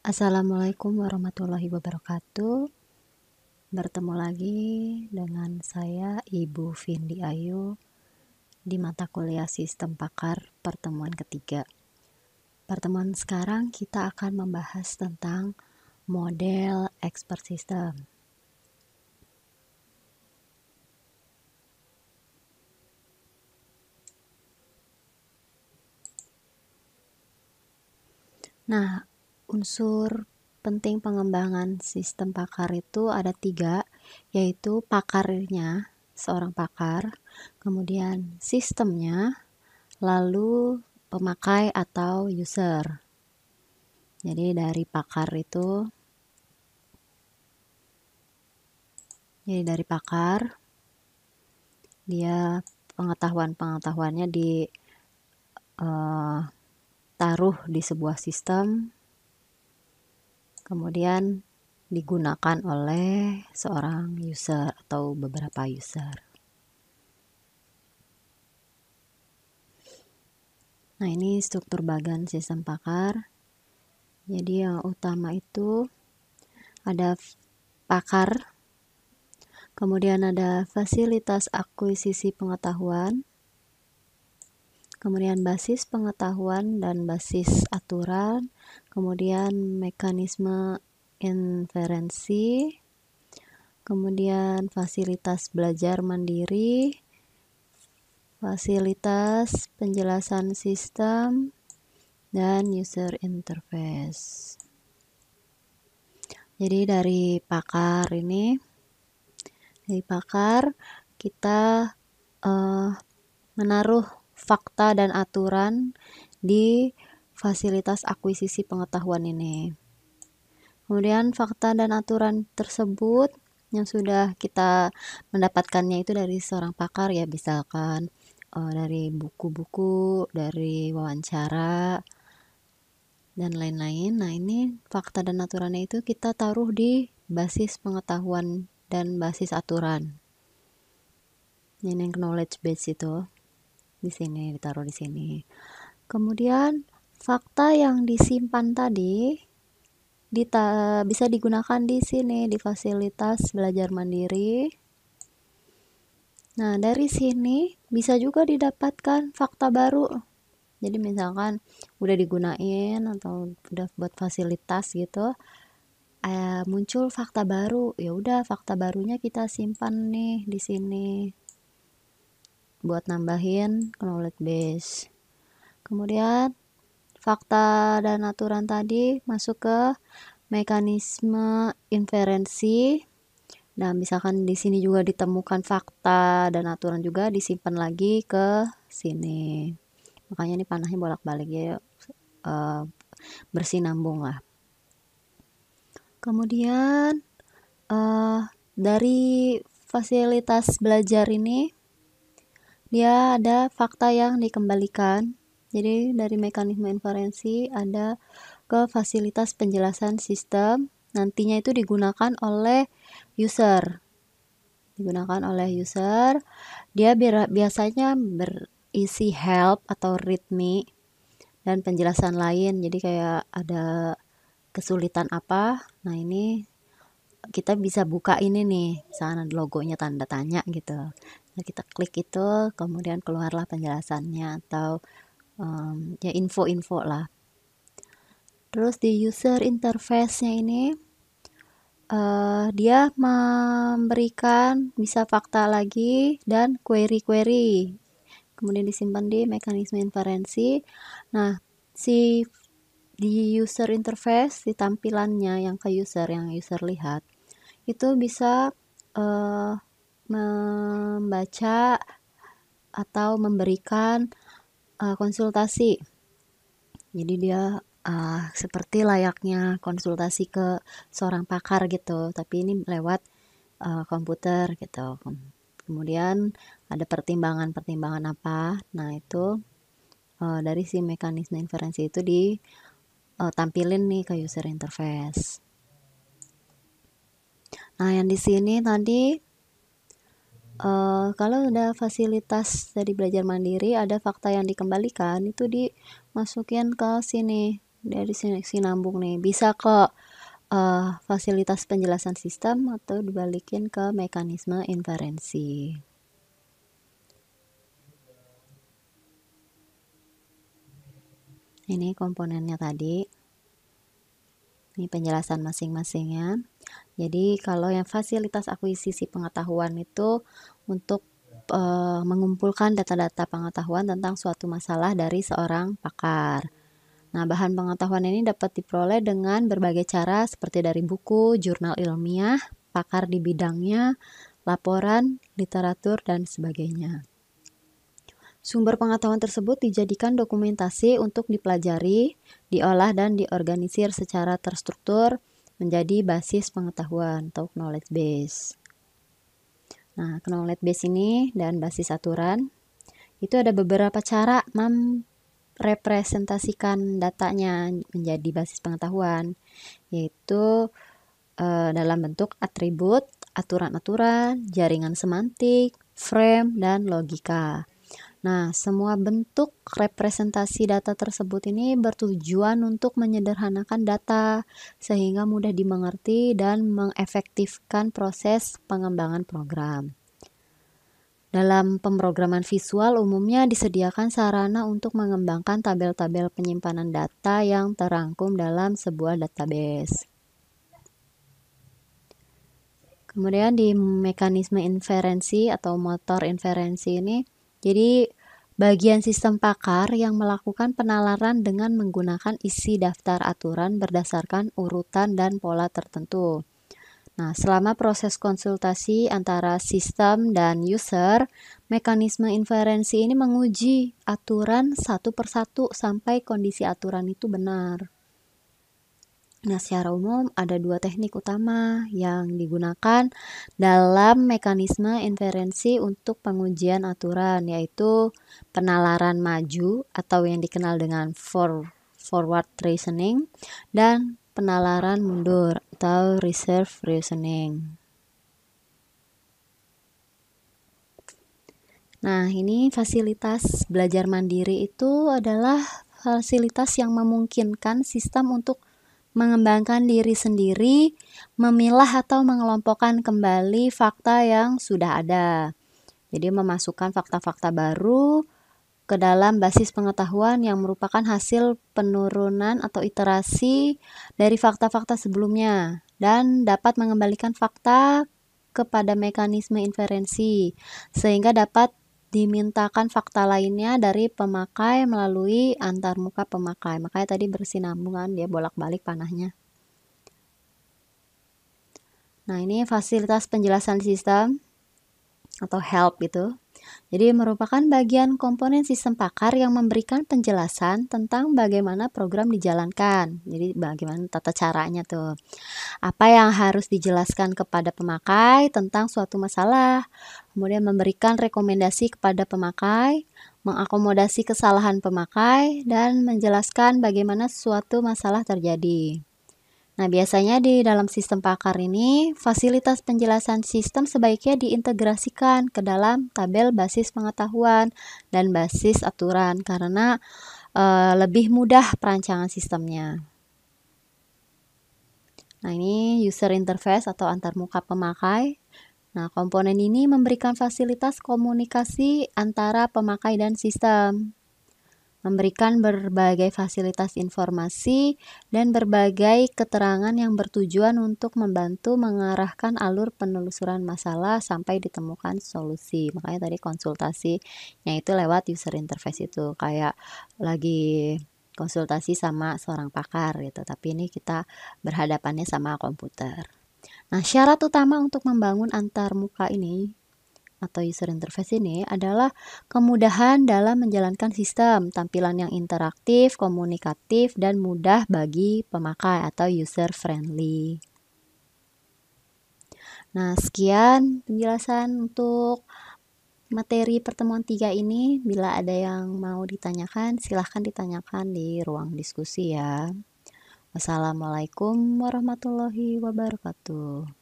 Assalamualaikum warahmatullahi wabarakatuh. Bertemu lagi dengan saya Ibu Vindi Ayu di mata kuliah Sistem Pakar pertemuan ketiga. Pertemuan sekarang kita akan membahas tentang model expert system. Nah, unsur penting pengembangan sistem pakar itu ada 3, yaitu pakarnya, seorang pakar, kemudian sistemnya, lalu pemakai atau user. Jadi dari pakar dia pengetahuannya taruh di sebuah sistem, kemudian digunakan oleh seorang user atau beberapa user. Nah, ini struktur bagan sistem pakar. Jadi yang utama itu ada pakar, kemudian ada fasilitas akuisisi pengetahuan, kemudian basis pengetahuan dan basis aturan, kemudian mekanisme inferensi, kemudian fasilitas belajar mandiri, fasilitas penjelasan sistem, dan user interface. Jadi dari pakar kita menaruh fakta dan aturan di fasilitas akuisisi pengetahuan ini. Kemudian fakta dan aturan tersebut yang sudah kita mendapatkannya itu dari seorang pakar, ya misalkan dari buku-buku, dari wawancara, dan lain-lain. Nah, ini fakta dan aturannya itu kita taruh di basis pengetahuan dan basis aturan. Ini yang knowledge base itu di sini, ditaruh di sini. Kemudian fakta yang disimpan tadi bisa digunakan di sini di fasilitas belajar mandiri. Nah, dari sini bisa juga didapatkan fakta baru. Jadi misalkan udah digunain atau udah buat fasilitas gitu, muncul fakta baru, ya udah fakta barunya kita simpan nih di sini buat nambahin knowledge base. Kemudian fakta dan aturan tadi masuk ke mekanisme inferensi. Nah, misalkan di sini juga ditemukan fakta dan aturan juga disimpan lagi ke sini. Makanya ini panahnya bolak-balik ya, bersinambung lah. Kemudian dari fasilitas belajar ini dia ada fakta yang dikembalikan. Jadi dari mekanisme inferensi ada ke fasilitas penjelasan sistem, nantinya itu digunakan oleh user. Dia biasanya berisi help atau readme dan penjelasan lain. Jadi kayak ada kesulitan apa, nah ini kita bisa buka ini nih, misalnya logonya tanda tanya gitu. Nah, kita klik itu, kemudian keluarlah penjelasannya atau ya info-info lah. Terus di user interface-nya ini dia memberikan bisa fakta lagi dan query-query. Kemudian disimpan di mekanisme inferensi. Nah, di user interface, di tampilannya yang user lihat, itu bisa membaca atau memberikan konsultasi. Jadi dia seperti layaknya konsultasi ke seorang pakar gitu, tapi ini lewat komputer gitu. Kemudian ada pertimbangan apa, nah itu dari si mekanisme inferensi itu ditampilin nih ke user interface. Nah, yang di sini tadi kalau ada fasilitas tadi belajar mandiri, ada fakta yang dikembalikan, itu dimasukin ke sini dari sini sinambung nih, bisa ke fasilitas penjelasan sistem atau dibalikin ke mekanisme inferensi. Ini komponennya tadi. Ini penjelasan masing-masingnya. Jadi kalau yang fasilitas akuisisi pengetahuan itu untuk mengumpulkan data-data pengetahuan tentang suatu masalah dari seorang pakar. Nah, bahan pengetahuan ini dapat diperoleh dengan berbagai cara seperti dari buku, jurnal ilmiah, pakar di bidangnya, laporan, literatur, dan sebagainya. Sumber pengetahuan tersebut dijadikan dokumentasi untuk dipelajari, diolah, dan diorganisir secara terstruktur menjadi basis pengetahuan atau knowledge base. Nah, knowledge base ini dan basis aturan itu ada beberapa cara merepresentasikan datanya menjadi basis pengetahuan, yaitu dalam bentuk atribut, aturan-aturan, jaringan semantik, frame, dan logika. Nah, semua bentuk representasi data tersebut ini bertujuan untuk menyederhanakan data sehingga mudah dimengerti dan mengefektifkan proses pengembangan program. Dalam pemrograman visual umumnya disediakan sarana untuk mengembangkan tabel-tabel penyimpanan data yang terangkum dalam sebuah database. Kemudian di mekanisme inferensi atau motor inferensi ini, jadi bagian sistem pakar yang melakukan penalaran dengan menggunakan isi daftar aturan berdasarkan urutan dan pola tertentu. Nah, selama proses konsultasi antara sistem dan user, mekanisme inferensi ini menguji aturan satu persatu sampai kondisi aturan itu benar. Nah, secara umum ada dua teknik utama yang digunakan dalam mekanisme inferensi untuk pengujian aturan, yaitu penalaran maju atau yang dikenal dengan forward reasoning dan penalaran mundur atau reverse reasoning. Nah, ini fasilitas belajar mandiri itu adalah fasilitas yang memungkinkan sistem untuk mengembangkan diri sendiri, memilah atau mengelompokkan kembali fakta yang sudah ada. Jadi memasukkan fakta-fakta baru ke dalam basis pengetahuan yang merupakan hasil penurunan atau iterasi dari fakta-fakta sebelumnya dan dapat mengembalikan fakta kepada mekanisme inferensi sehingga dapat dimintakan fakta lainnya dari pemakai melalui antarmuka pemakai. Makanya tadi bersinambungan, dia bolak-balik panahnya. Nah, ini fasilitas penjelasan sistem atau help itu. Jadi merupakan bagian komponen sistem pakar yang memberikan penjelasan tentang bagaimana program dijalankan. Jadi bagaimana tata caranya tuh. Apa yang harus dijelaskan kepada pemakai tentang suatu masalah. Kemudian memberikan rekomendasi kepada pemakai, mengakomodasi kesalahan pemakai, dan menjelaskan bagaimana suatu masalah terjadi. Nah, biasanya di dalam sistem pakar ini, fasilitas penjelasan sistem sebaiknya diintegrasikan ke dalam tabel basis pengetahuan dan basis aturan karena lebih mudah perancangan sistemnya. Nah, ini user interface atau antarmuka pemakai. Nah, komponen ini memberikan fasilitas komunikasi antara pemakai dan sistem, memberikan berbagai fasilitas informasi dan berbagai keterangan yang bertujuan untuk membantu mengarahkan alur penelusuran masalah sampai ditemukan solusi. Makanya tadi konsultasinya itu lewat user interface itu, kayak lagi konsultasi sama seorang pakar gitu, tapi ini kita berhadapannya sama komputer. Nah, syarat utama untuk membangun antarmuka ini atau user interface ini adalah kemudahan dalam menjalankan sistem, tampilan yang interaktif, komunikatif, dan mudah bagi pemakai atau user friendly. Nah, sekian penjelasan untuk materi pertemuan 3 ini. Bila ada yang mau ditanyakan, silahkan ditanyakan di ruang diskusi ya. Wassalamualaikum warahmatullahi wabarakatuh.